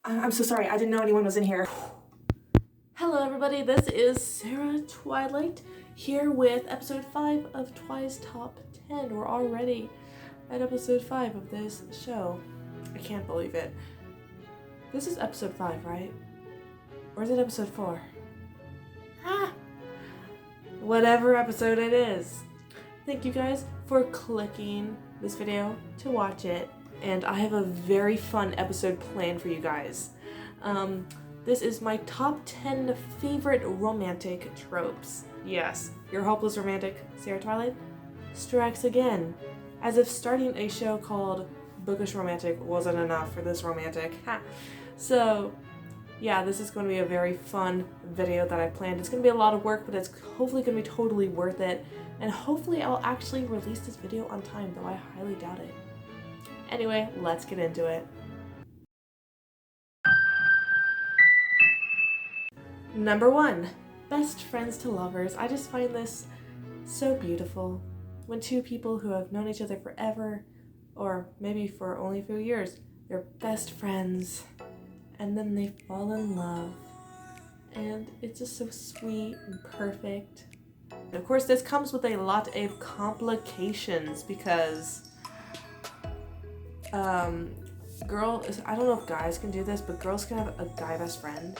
I'm so sorry, I didn't know anyone was in here. Hello everybody, this is Sarah Twilight here with episode 5 of Twi's Top 10. We're already at episode 5 of this show. I can't believe it. This is episode 5, right? Or is it episode 4? Whatever episode it is. Thank you guys for clicking this video to watch it. And I have a very fun episode planned for you guys. This is my top 10 favorite romantic tropes. Yes, your hopeless romantic, Sarah Twilight, strikes again. As if starting a show called Bookish Romantic wasn't enough for this romantic. So, yeah, this is going to be a very fun video that I planned. It's going to be a lot of work, but it's hopefully going to be totally worth it. And hopefully I'll actually release this video on time, though I highly doubt it. Anyway, let's get into it. Number 1, best friends to lovers. I just find this so beautiful. When two people who have known each other forever, or maybe for only a few years, they're best friends, and then they fall in love. And it's just so sweet and perfect. And of course, this comes with a lot of complications because I don't know if guys can do this, but girls can have a guy best friend,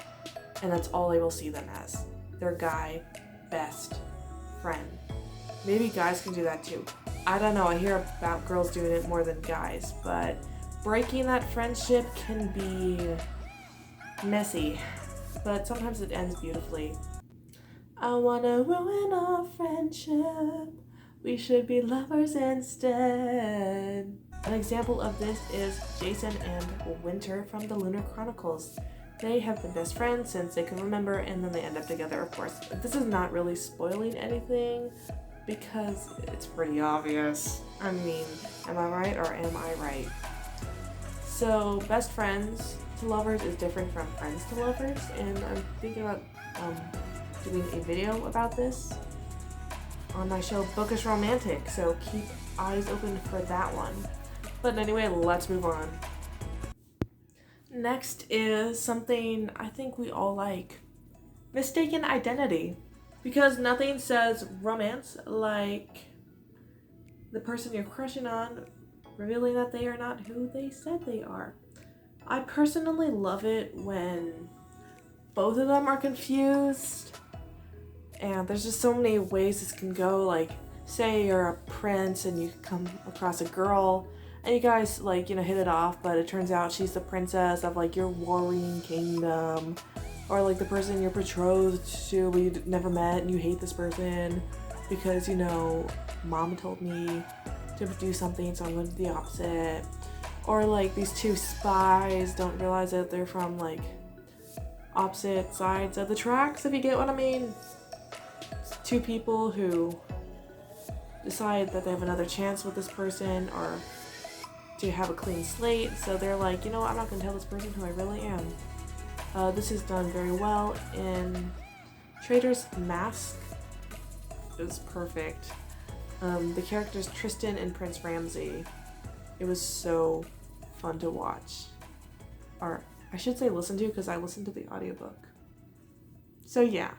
and that's all they will see them as. Their guy best friend. Maybe guys can do that too. I don't know, I hear about girls doing it more than guys, but breaking that friendship can be messy, but sometimes it ends beautifully. I wanna ruin our friendship. We should be lovers instead. An example of this is Jason and Winter from the Lunar Chronicles. They have been best friends since they can remember, and then they end up together, of course. This is not really spoiling anything because it's pretty obvious. I mean, am I right or am I right? So, best friends to lovers is different from friends to lovers, and I'm thinking about doing a video about this on my show Bookish Romantic, so keep eyes open for that one. But anyway, let's move on. Next is something I think we all like. Mistaken identity. Because nothing says romance like the person you're crushing on revealing that they are not who they said they are. I personally love it when both of them are confused. And there's just so many ways this can go. Like, say you're a prince and you come across a girl and you guys, hit it off, but it turns out she's the princess of, your warring kingdom. Or, the person you're betrothed to but you never met and you hate this person because, mom told me to do something, so I'm going to do the opposite. Or, these two spies don't realize that they're from, opposite sides of the tracks, if you get what I mean. Two people who decide that they have another chance with this person or to have a clean slate, so they're like, I'm not going to tell this person who I really am. This is done very well in Traitor's Mask. It was perfect. The characters Tristan and Prince Ramsey. It was so fun to watch. Or I should say listen to, because I listened to the audiobook. So yeah.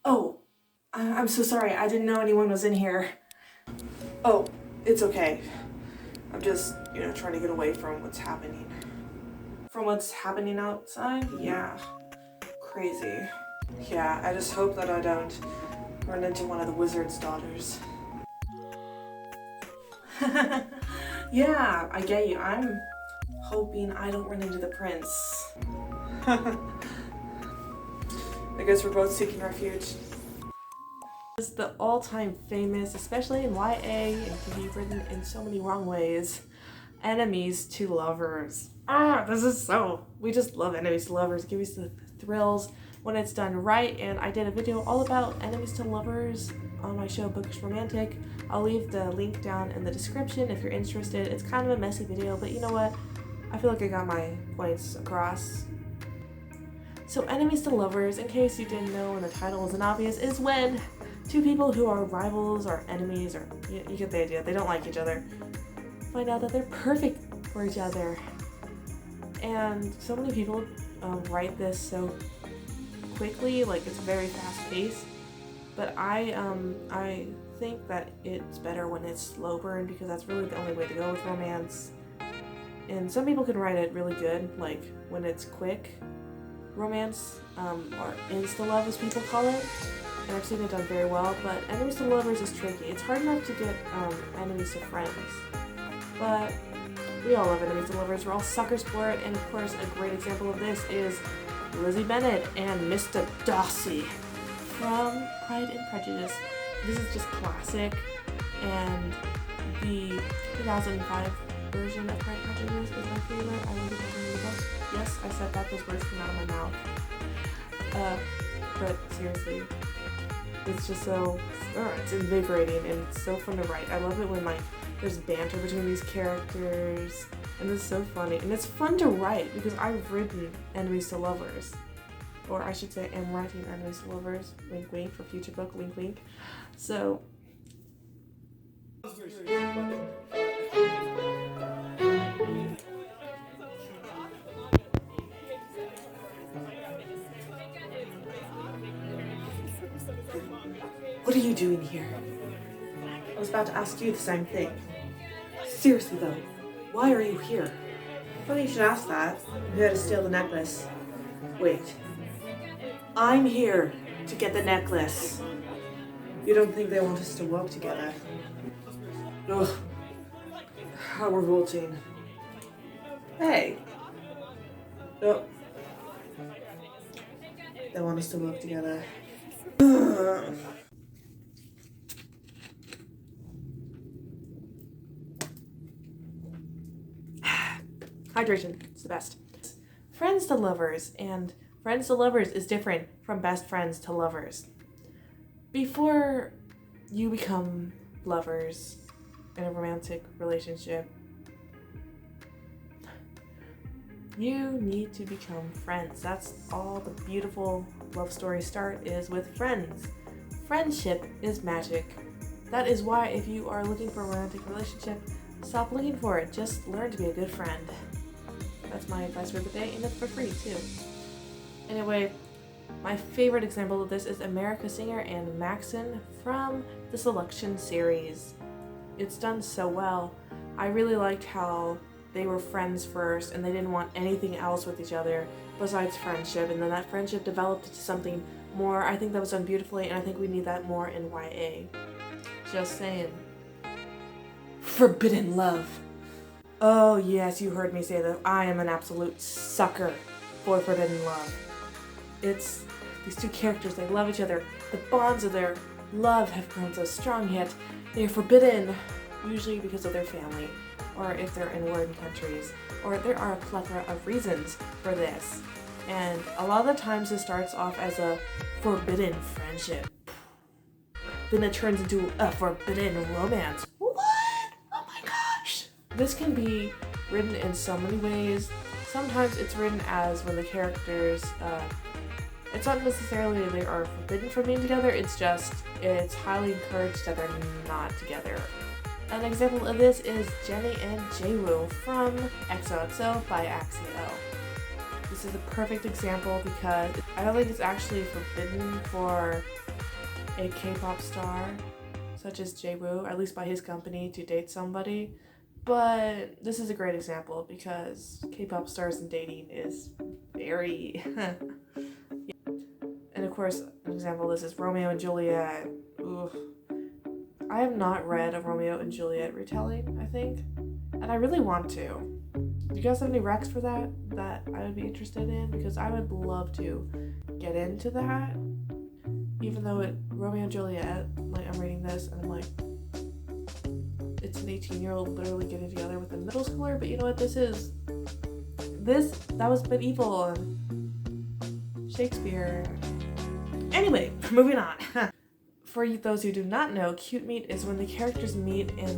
Oh, I'm so sorry, I didn't know anyone was in here. Oh, it's okay. I'm just, trying to get away from what's happening. From what's happening outside? Yeah. Crazy. Yeah, I just hope that I don't run into one of the wizard's daughters. Yeah, I get you. I'm hoping I don't run into the prince. I guess we're both seeking refuge. It's the all-time famous, especially in YA, and can be written in so many wrong ways, enemies to lovers. We just love enemies to lovers. Give us the thrills when it's done right, and I did a video all about enemies to lovers on my show Bookish Romantic. I'll leave the link down in the description if you're interested. It's kind of a messy video, but you know what? I feel like I got my points across. So enemies to lovers, in case you didn't know and the title wasn't obvious, is when two people who are rivals or enemies, or you get the idea, they don't like each other, find out that they're perfect for each other. And so many people write this so quickly, like it's very fast paced. But I think that it's better when it's slow burn, because that's really the only way to go with romance. And some people can write it really good, like when it's quick romance, or insta-love as people call it. And I've seen it done very well, but enemies to lovers is tricky. It's hard enough to get enemies to friends. But we all love enemies to lovers. We're all suckers for it. And of course, a great example of this is Lizzie Bennet and Mr. Darcy from Pride and Prejudice. This is just classic, and the 2005 version of Pride and Prejudice is my favorite. I love it. The book. Yes, I said that. Those words came out of my mouth. But seriously, it's just so, it's invigorating and it's so fun to write. I love it when like there's banter between these characters, and it's so funny. And it's fun to write because I've written enemies to lovers. Or I should say, I'm writing enemies to lovers, wink wink, for future book, wink wink. So, What are you doing here? I was about to ask you the same thing. Seriously though, why are you here? Funny you should ask that. I'm here to steal the necklace. Wait. I'm here to get the necklace. You don't think they want us to work together? Ugh. How revolting. Hey. Oh. They want us to work together. Ugh. hydration, it's the best. Friends to lovers, and friends to lovers is different from best friends to lovers. Before you become lovers in a romantic relationship, you need to become friends. That's all the beautiful love stories start, is with friends. Friendship is magic. That is why if you are looking for a romantic relationship, stop looking for it. Just learn to be a good friend. That's my advice for the day, and it's for free too. Anyway, my favorite example of this is America Singer and Maxon from the Selection series. It's done so well. I really liked how they were friends first and they didn't want anything else with each other besides friendship, and then that friendship developed into something more. I think that was done beautifully, and I think we need that more in YA. Just saying. Forbidden love. Oh yes, you heard me say that. I am an absolute sucker for forbidden love. It's these two characters, they love each other. The bonds of their love have grown so strong, yet they are forbidden, usually because of their family, or if they're in warring countries, or there are a plethora of reasons for this. And a lot of the times it starts off as a forbidden friendship. Then it turns into a forbidden romance. What? Oh my gosh! This can be written in so many ways. Sometimes it's written as when the characters, it's not necessarily they are forbidden from being together, it's just, it's highly encouraged that they're not together. An example of this is Jenny and Jaewoo from XOXO by Axio. This is a perfect example because I don't think it's actually forbidden for a K-pop star such as Jaewoo, at least by his company, to date somebody. But this is a great example because K-pop stars and dating is very... And of course, an example of this is Romeo and Juliet. Oof. I have not read a Romeo and Juliet retelling, I think, and I really want to. Do you guys have any recs for that I would be interested in? Because I would love to get into that, even though Romeo and Juliet, like I'm reading this and I'm like, it's an 18-year-old literally getting together with a middle schooler, but you know what that was medieval and Shakespeare. Anyway, moving on. For those who do not know, cute meet is when the characters meet in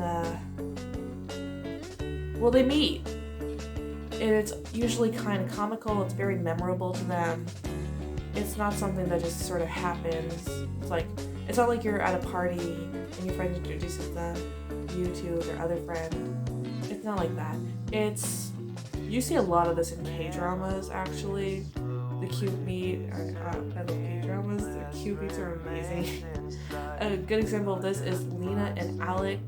they meet. And it's usually kind of comical, it's very memorable to them. It's not something that just sort of happens. It's not like you're at a party and your friend introduces you to their other friend. It's not like that. You see a lot of this in K-dramas, actually. The cute meet, I love K-dramas. The cute meets are amazing. A good example of this is Lena and Alec,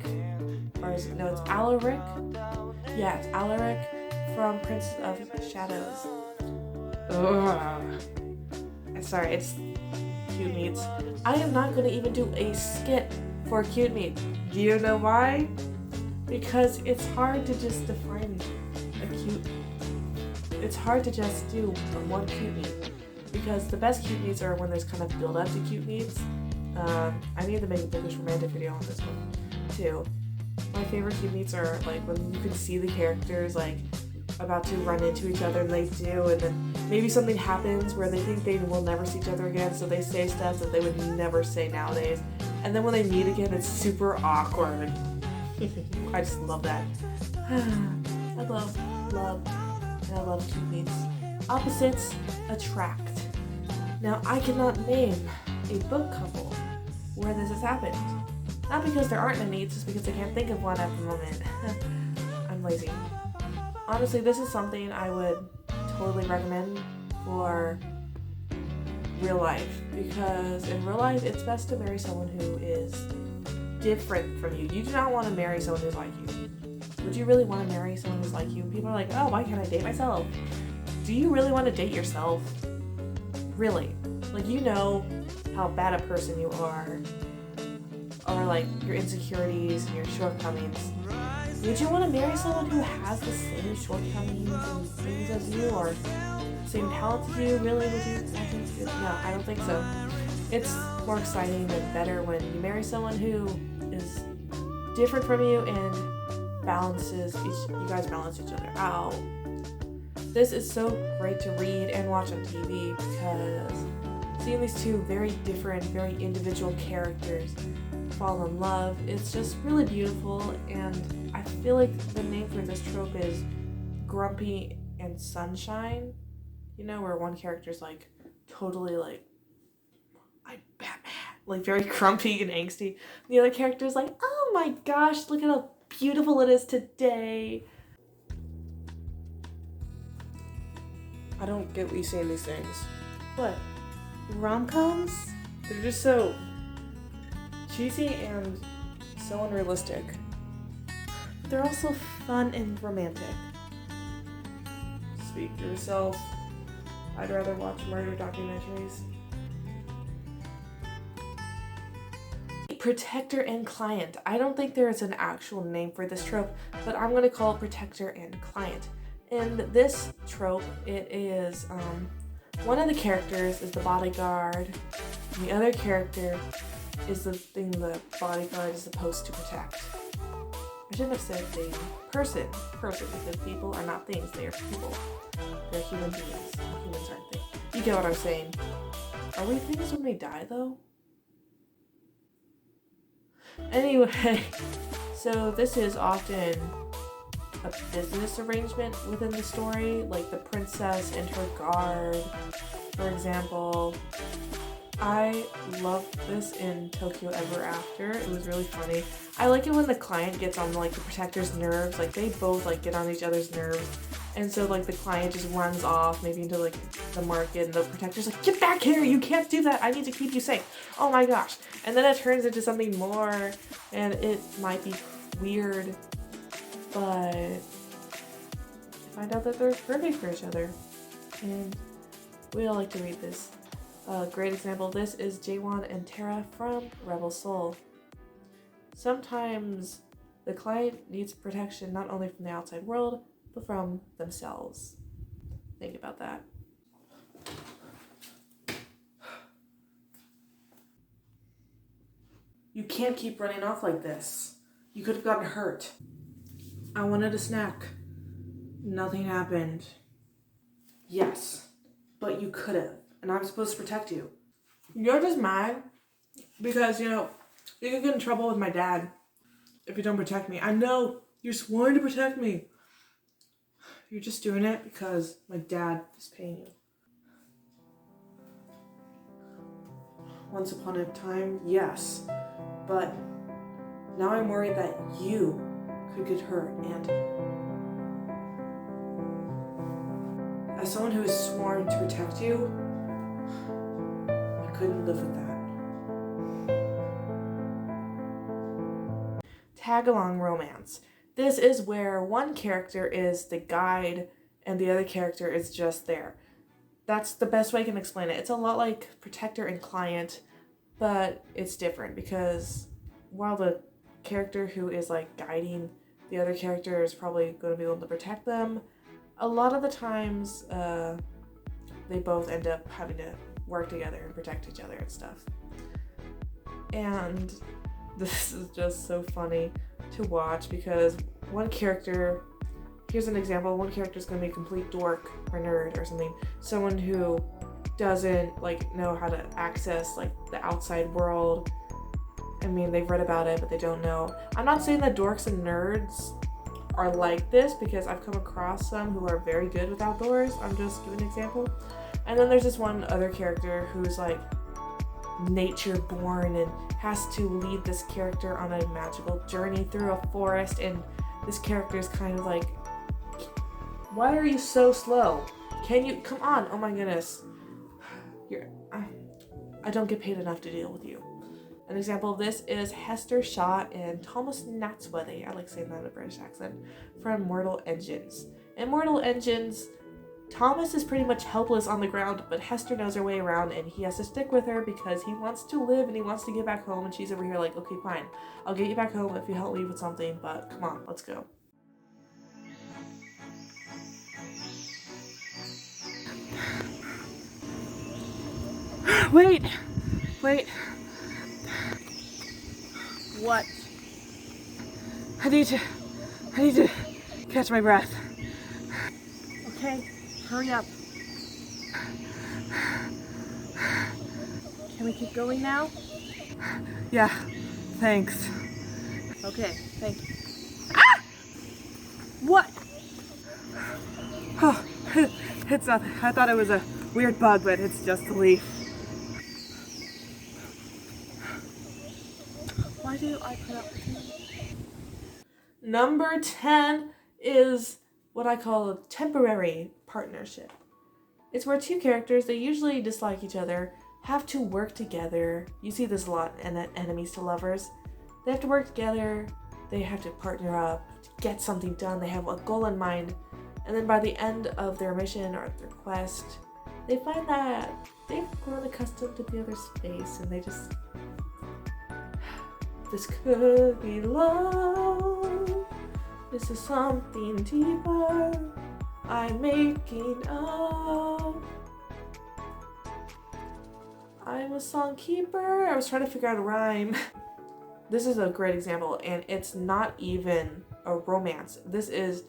it's Alaric. Yeah, it's Alaric from Prince of Shadows. Ugh. Sorry, it's cute meets. I am not going to even do a skit for cute meet. Do you know why? Because it's hard to just define it's hard to just do one cute meet. Because the best cute meets are when there's kind of build up to cute meets. I need to make a Bookish Romantic video on this one too. My favorite cute meets are like when you can see the characters like about to run into each other and they do, and then maybe something happens where they think they will never see each other again, so they say stuff that they would never say nowadays. And then when they meet again, it's super awkward. I just love that. I love, and I love cute meets. Opposites attract. Now, I cannot name a book couple where this has happened. Not because there aren't any, it's just because I can't think of one at the moment. I'm lazy. Honestly, this is something I would totally recommend for real life, because in real life, it's best to marry someone who is different from you. You do not want to marry someone who's like you. Would you really want to marry someone who's like you? People are like, oh, why can't I date myself? Do you really want to date yourself? Really? Like, you know how bad a person you are, or like your insecurities and your shortcomings. Would you want to marry someone who has the same shortcomings and things as you, or same talents as you? Really? Would you? No, I don't think so. It's more exciting and better when you marry someone who is different from you and you guys balance each other out. This is so great to read and watch on TV, because seeing these two very different, very individual characters fall in love, it's just really beautiful. And I feel like the name for this trope is Grumpy and Sunshine. You know, where one character's like totally like, I'm Batman, like very grumpy and angsty. The other character's like, oh my gosh, look at how beautiful it is today. I don't get what you say in these things. What? Rom-coms? They're just so cheesy and so unrealistic. But they're also fun and romantic. Speak for yourself. I'd rather watch murder documentaries. Protector and client. I don't think there is an actual name for this trope, but I'm going to call it protector and client. In this trope, it is one of the characters is the bodyguard, and the other character is the thing the bodyguard is supposed to protect. I shouldn't have said thing. Person, because people are not things, they are people. They're human beings. Humans aren't things. You get what I'm saying. Are we things when we die, though? Anyway, so this is often a business arrangement within the story, like the princess and her guard, for example. I love this in Tokyo Ever After. It was really funny. I like it when the client gets on like the protector's nerves, like they both like get on each other's nerves, and so like the client just runs off maybe into like the market, and the protector's like, get back here, you can't do that, I need to keep you safe. Oh my gosh. And then it turns into something more, and it might be weird, but I find out that they're perfect for each other, and we all like to read this. A great example of this is Jaewon and Tara from Rebel Soul. Sometimes the client needs protection not only from the outside world, but from themselves. Think about that. You can't keep running off like this. You could have gotten hurt. I wanted a snack. Nothing happened. Yes, but you could have. And I'm supposed to protect you. You're just mad because, you could get in trouble with my dad if you don't protect me. I know, you're sworn to protect me. You're just doing it because my dad is paying you. Once upon a time, yes. But now I'm worried that you could get hurt, and as someone who is sworn to protect you, I couldn't live with that. Tagalong Romance. This is where one character is the guide and the other character is just there. That's the best way I can explain it. It's a lot like protector and client, but it's different because while the character who is like guiding the other character is probably going to be able to protect them, a lot of the times they both end up having to work together and protect each other and stuff. And this is just so funny to watch because one character, here's an example, one character is going to be a complete dork or nerd or something, someone who doesn't like know how to access like the outside world. I mean, they've read about it, but they don't know. I'm not saying that dorks and nerds are like this because I've come across some who are very good with outdoors. I'm just giving an example. And then there's this one other character who's like nature born and has to lead this character on a magical journey through a forest, and this character is kind of like, why are you so slow? Can you come on? Oh my goodness, I don't get paid enough to deal with you. An example of this is Hester Shaw and Thomas Natsworthy, I like saying that in a British accent, from Mortal Engines. In Mortal Engines, Thomas is pretty much helpless on the ground, but Hester knows her way around and he has to stick with her because he wants to live and he wants to get back home, and she's over here like, okay, fine, I'll get you back home if you help me with something, but come on, let's go. Wait. What? I need to catch my breath. Okay, hurry up. Can we keep going now? Yeah, thanks. Okay, thank you. Ah! What? Oh, it's nothing. I thought it was a weird bug, but it's just a leaf. Why do I put up with you? Number 10 is what I call a temporary partnership. It's where two characters, they usually dislike each other, have to work together. You see this a lot in enemies to lovers. They have to work together, they have to partner up to get something done, they have a goal in mind, and then by the end of their mission or their quest, they find that they've grown accustomed to the other's space and they just... This could be love. This is something deeper I'm making up. I'm a song keeper. I was trying to figure out a rhyme. This is a great example, and it's not even a romance. This is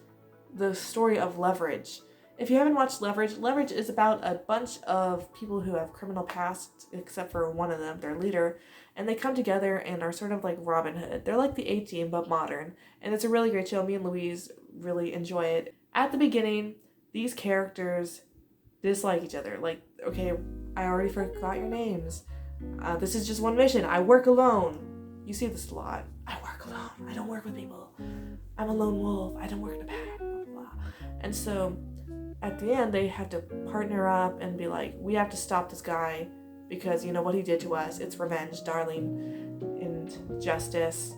the story of Leverage. If you haven't watched Leverage is about a bunch of people who have criminal pasts, except for one of them, their leader, and they come together and are sort of like Robin Hood. They're like the A-Team, but modern, and it's a really great show. Me and Louise really enjoy it. At the beginning, these characters dislike each other. Like, okay, I already forgot your names. This is just one mission. I work alone. You see this a lot. I work alone. I don't work with people. I'm a lone wolf. I don't work in a pack. Blah, blah, blah. And so at the end, they have to partner up and be like, we have to stop this guy because you know what he did to us. It's revenge, darling, and justice.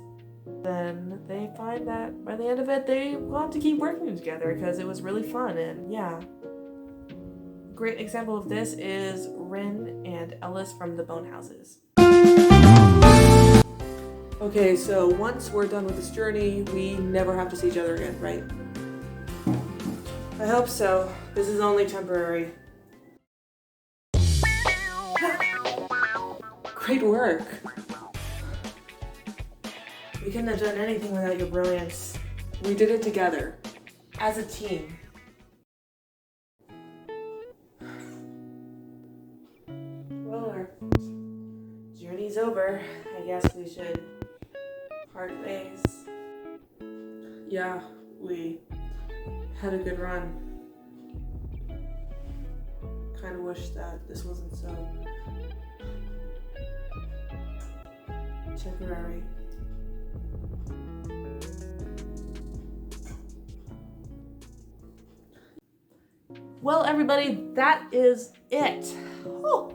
Then they find that by the end of it, they want to keep working together because it was really fun. And yeah, great example of this is Rin and Ellis from the Bone Houses. Okay, so once we're done with this journey, we never have to see each other again, right? I hope so. This is only temporary. Great work. We couldn't have done anything without your brilliance. We did it together, as a team. Well, our journey's over. I guess we should part ways. Yeah, we had a good run. Kind of wish that this wasn't so temporary. Well, everybody, that is it. Whew.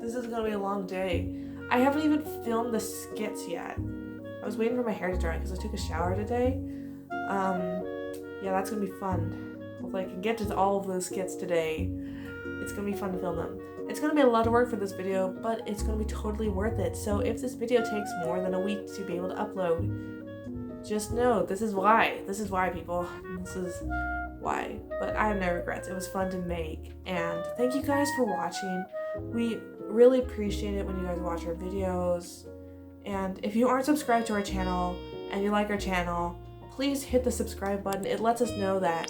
This is gonna be a long day. I haven't even filmed the skits yet. I was waiting for my hair to dry because I took a shower today. Yeah, that's gonna be fun. Hopefully I can get to all of those skits today. It's gonna be fun to film them. It's gonna be a lot of work for this video, but it's gonna be totally worth it. So if this video takes more than a week to be able to upload, just know this is why. This is why, people. This is why. But I have no regrets. It was fun to make. And thank you guys for watching. We really appreciate it when you guys watch our videos. And if you aren't subscribed to our channel and you like our channel, please hit the subscribe button. It lets us know that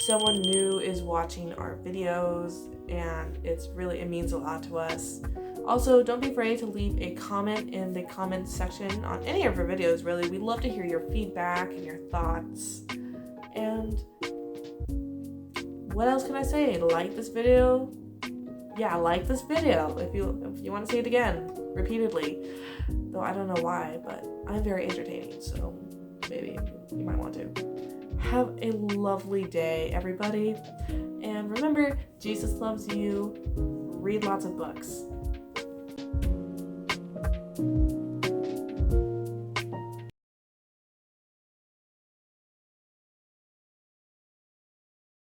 someone new is watching our videos, and it means a lot to us. Also, don't be afraid to leave a comment in the comment section on any of our videos, really. We love to hear your feedback and your thoughts. And what else can I say? Like this video? Yeah, like this video if you want to see it again, repeatedly. Though I don't know why, but I'm very entertaining, so maybe you might want to. Have a lovely day, everybody. And remember, Jesus loves you. Read lots of books.